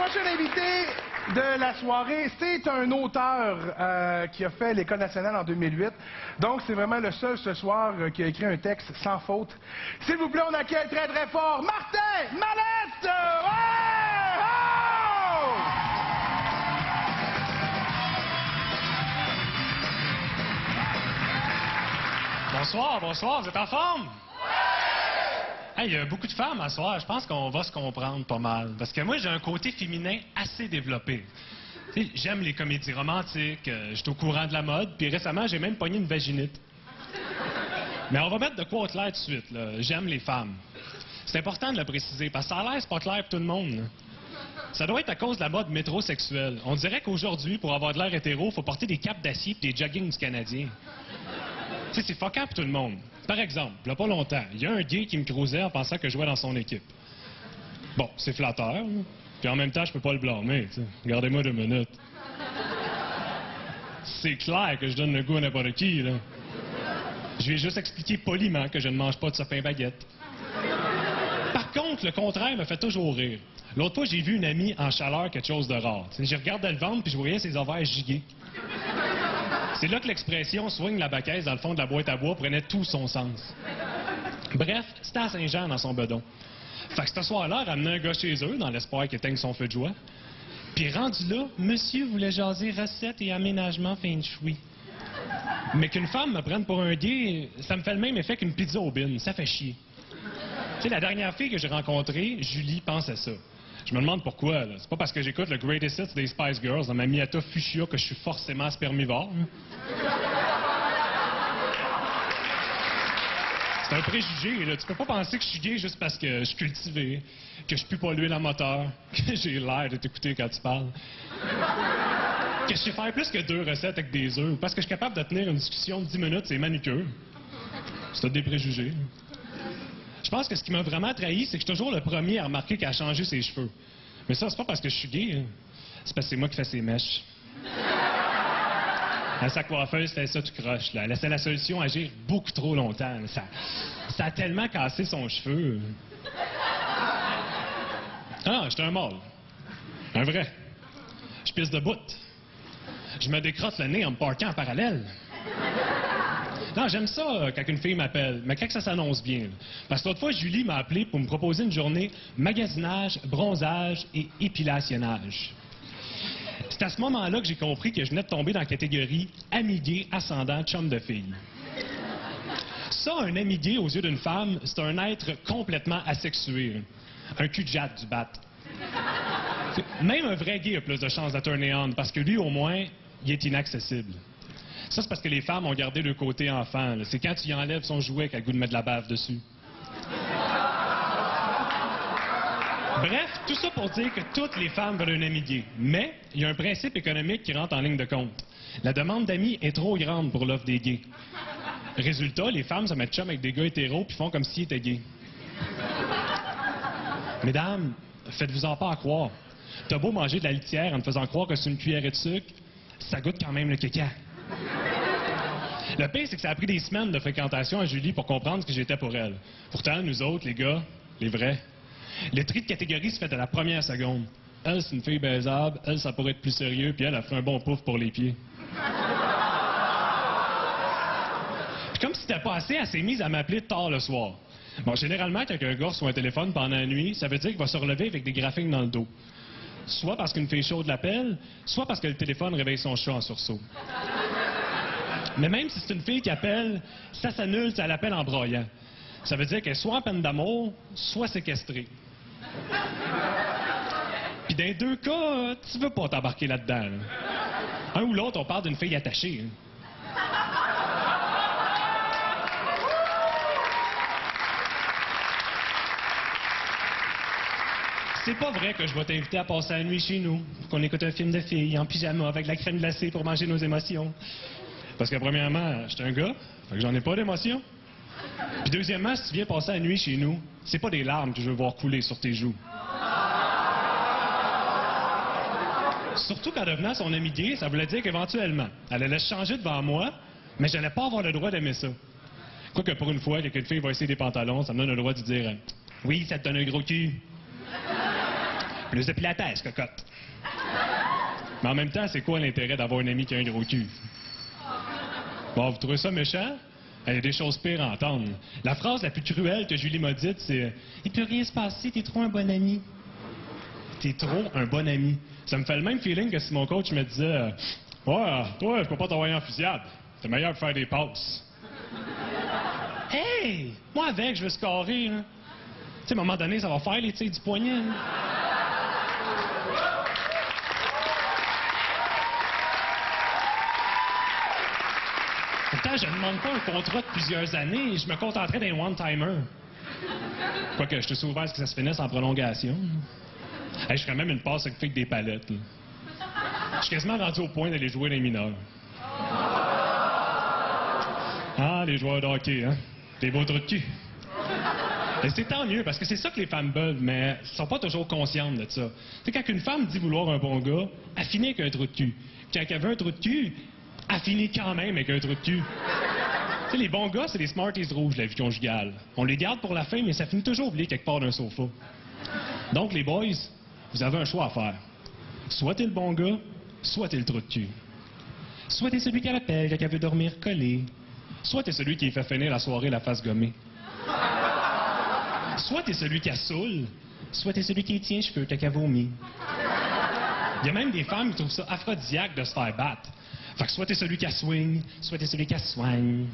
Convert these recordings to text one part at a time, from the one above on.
prochain invité de la soirée, c'est un auteur qui a fait l'École nationale en 2008. Donc, c'est vraiment le seul ce soir qui a écrit un texte sans faute. S'il vous plaît, on accueille très très fort Martin Mallette! Ouais! Oh! Bonsoir, bonsoir, vous êtes en forme? Hey, il y a beaucoup de femmes à soir, je pense qu'on va se comprendre pas mal. Parce que moi, j'ai un côté féminin assez développé. Tu sais, j'aime les comédies romantiques, je suis au courant de la mode, puis récemment, j'ai même pogné une vaginite. Mais on va mettre de quoi au clair tout de suite, là. J'aime les femmes. C'est important de le préciser, parce que ça a l'air, c'est pas clair pour tout le monde, là. Ça doit être à cause de la mode métrosexuelle. On dirait qu'aujourd'hui, pour avoir de l'air hétéro, faut porter des capes d'acier et des joggings du Canadien. Tu sais, c'est fuckant pour tout le monde. Par exemple, il n'y a pas longtemps, il y a un gay qui me crousait en pensant que je jouais dans son équipe. Bon, c'est flatteur, là. Puis en même temps, je peux pas le blâmer, tu sais. Regardez-moi 2 minutes. C'est clair que je donne le goût à n'importe qui, là. Je vais juste expliquer poliment que je ne mange pas de sapin baguette. Par contre, le contraire me fait toujours rire. L'autre fois, j'ai vu une amie en chaleur quelque chose de rare. Tu sais, je regardais le ventre puis je voyais ses ovaires giguer. C'est là que l'expression « swing la baquette dans le fond de la boîte à bois » prenait tout son sens. Bref, c'était à Saint-Jean dans son bedon. Fait que ce soir-là, elle ramenait un gars chez eux dans l'espoir qu'il éteigne son feu de joie. Puis rendu là, monsieur voulait jaser recettes et aménagement feng shui. Mais qu'une femme me prenne pour un gay, ça me fait le même effet qu'une pizza au bin. Ça fait chier. Tu sais, la dernière fille que j'ai rencontrée, Julie, pense à ça. Je me demande pourquoi, là. C'est pas parce que j'écoute le Greatest Hits des Spice Girls dans ma Miata Fuchsia que je suis forcément spermivore. C'est un préjugé, là. Tu peux pas penser que je suis gay juste parce que je suis cultivé, que je pue pas l'huile à moteur, que j'ai l'air de t'écouter quand tu parles. Que je sais faire plus que 2 recettes avec des œufs, ou parce que je suis capable de tenir une discussion de 10 minutes, c'est manucure. C'est des préjugés. Je pense que ce qui m'a vraiment trahi, c'est que je suis toujours le premier à remarquer qu'elle a changé ses cheveux. Mais ça, c'est pas parce que je suis gay, hein. C'est parce que c'est moi qui fais ses mèches. Sa coiffeuse fait ça tout croche, là. Elle laissait la solution agir beaucoup trop longtemps. Ça a tellement cassé son cheveu. Ah, j'étais un mâle. Un vrai. Je pisse de bout. Je me décrotte le nez en me parquant en parallèle. Non, j'aime ça quand une fille m'appelle, mais quand ça s'annonce bien. Là. Parce que l'autre fois, Julie m'a appelé pour me proposer une journée magasinage, bronzage et épilationnage. C'est à ce moment-là que j'ai compris que je venais de tomber dans la catégorie ami gay, ascendant, chum de fille. Ça, un ami gay aux yeux d'une femme, c'est un être complètement asexué. Là. Un cul de jatte du bat. Même un vrai gay a plus de chances de turner on, parce que lui, au moins, il est inaccessible. Ça, c'est parce que les femmes ont gardé le côté enfant. C'est quand tu y enlèves son jouet qu'elle a le goût de mettre de la bave dessus. Bref, tout ça pour dire que toutes les femmes veulent un ami gay. Mais il y a un principe économique qui rentre en ligne de compte. La demande d'amis est trop grande pour l'offre des gays. Résultat, les femmes se mettent chum avec des gars hétéros puis font comme s'ils étaient gays. Mesdames, faites-vous-en pas à croire. T'as beau manger de la litière en te faisant croire que c'est une cuillerée de sucre, ça goûte quand même le caca. Le pire, c'est que ça a pris des semaines de fréquentation à Julie pour comprendre ce que j'étais pour elle. Pourtant, nous autres, les gars, les vrais, le tri de catégorie se fait à la première seconde. Elle, c'est une fille baisable, elle, ça pourrait être plus sérieux, puis elle fait un bon pouf pour les pieds. Puis comme si c'était pas assez, elle s'est mise à m'appeler tard le soir. Bon, généralement, quand un gars reçoit un téléphone pendant la nuit, ça veut dire qu'il va se relever avec des graphines dans le dos. Soit parce qu'une fille chaude l'appelle, soit parce que le téléphone réveille son chat en sursaut. Mais même si c'est une fille qui appelle, ça s'annule si elle appelle en broyant. Ça veut dire qu'elle est soit en peine d'amour, soit séquestrée. Puis dans les 2 cas, tu veux pas t'embarquer là-dedans. Là. Un ou l'autre, on parle d'une fille attachée. Hein. C'est pas vrai que je vais t'inviter à passer la nuit chez nous, pour qu'on écoute un film de filles en pyjama avec de la crème glacée pour manger nos émotions. Parce que premièrement, je suis un gars, fait que j'en ai pas d'émotions. Puis deuxièmement, si tu viens passer la nuit chez nous, c'est pas des larmes que je veux voir couler sur tes joues. Surtout qu'en devenant son ami gay, ça voulait dire qu'éventuellement, elle allait se changer devant moi, mais j'allais pas avoir le droit d'aimer ça. Quoique pour une fois, qu'une fille va essayer des pantalons, ça me donne le droit de dire « Oui, ça te donne un gros cul ». Plus de pilates, cocotte. Mais en même temps, c'est quoi l'intérêt d'avoir un ami qui a un gros cul? Bon, vous trouvez ça méchant? Il y a des choses pires à entendre. La phrase la plus cruelle que Julie m'a dite, c'est « Il peut rien se passer, t'es trop un bon ami. » T'es trop un bon ami. Ça me fait le même feeling que si mon coach me disait « Ouais, toi, je peux pas t'envoyer en fusillade. C'est meilleur de faire des passes. » Hey! Moi avec, je veux scorer, là. Tu sais, à un moment donné, ça va faire les tirs du poignet, là. Pourtant, je ne demande pas un contrat de plusieurs années. Je me contenterais d'un one-timer. Quoique, je te suis ouvert à ce que ça se finisse en prolongation. Hey, je ferais même une passe avec des palettes, là. Je suis quasiment rendu au point d'aller jouer les mineurs. Ah, les joueurs de hockey, hein? Des beaux trous de cul. Et c'est tant mieux, parce que c'est ça que les femmes veulent, mais elles sont pas toujours conscientes de ça. Tu sais, quand une femme dit vouloir un bon gars, elle finit avec un trou de cul. Puis quand elle veut un trou de cul, elle finit quand même avec un trou de cul. Tu sais, les bons gars, c'est les Smarties rouges, la vie conjugale. On les garde pour la fin, mais ça finit toujours oublié quelque part d'un sofa. Donc, les boys, vous avez un choix à faire. Soit t'es le bon gars, soit t'es le trou de cul. Soit t'es celui qui l'appelle quand elle veut dormir collé. Soit t'es celui qui fait finir la soirée la face gommée. Soit t'es celui qui assoule, soit t'es celui qui tient les cheveux quand elle vomit. Il y a même des femmes qui trouvent ça aphrodisiaque de se faire battre. Fait que soit t'es celui qui swing, soit t'es celui qui soigne.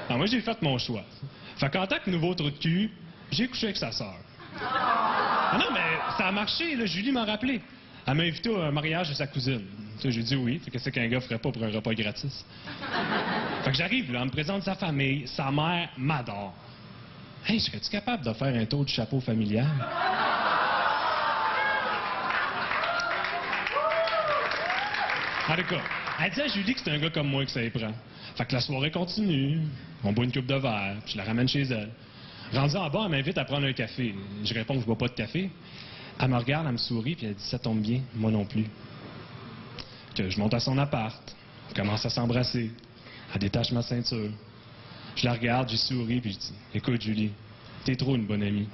Alors moi, j'ai fait mon choix. Fait qu'en tant que nouveau trou de cul, j'ai couché avec sa sœur. Ah non, mais ça a marché, là. Julie m'a rappelé. Elle m'a invité au mariage de sa cousine. J'ai dit oui. Fait que c'est qu'un gars ferait pas pour un repas gratis. Fait que j'arrive, là, on me présente sa famille. Sa mère m'adore. Hey, serais-tu capable de faire un tour du chapeau familial? En tout cas, elle dit à Julie que c'est un gars comme moi que ça y prend. Fait que la soirée continue. On boit une coupe de verre, puis je la ramène chez elle. Rendue en bas, elle m'invite à prendre un café. Je réponds que je bois pas de café. Elle me regarde, elle me sourit, puis elle dit « Ça tombe bien, moi non plus. » Que je monte à son appart. On commence à s'embrasser. Elle détache ma ceinture. Je la regarde, j'y souris, puis je dis « Écoute, Julie, t'es trop une bonne amie. »